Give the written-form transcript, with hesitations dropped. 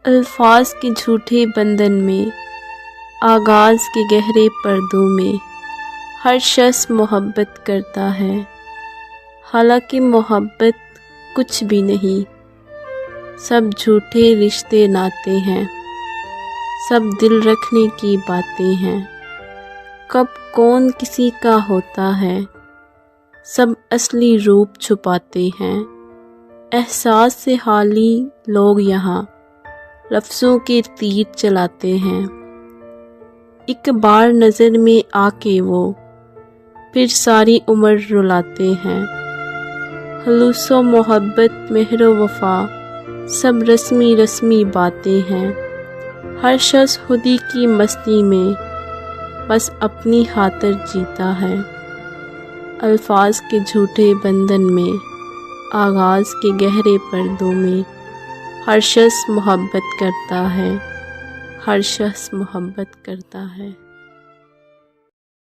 الفاظ کے جھوٹے بندھن میں، آغاز کے گہرے پردوں میں ہر شخص محبت کرتا ہے، حالانکہ محبت کچھ بھی نہیں، سب جھوٹے رشتے ناتے ہیں، سب دل رکھنے کی باتیں ہیں، کب کون کسی کا ہوتا ہے، سب اصلی روپ چھپاتے ہیں، احساس سے حالی لوگ یہاں لفظوں کے تیر چلاتے ہیں، ایک بار نظر میں آ کے وہ پھر ساری عمر رلاتے ہیں، خلوص و محبت مہر و وفا سب رسمی رسمی باتیں ہیں، ہر شخص خودی کی مستی میں بس اپنی خاطر جیتا ہے، الفاظ کے جھوٹے بندھن میں، آغاز کے گہرے پردوں میں ہر شخص محبت کرتا ہے، ہر شخص محبت کرتا ہے۔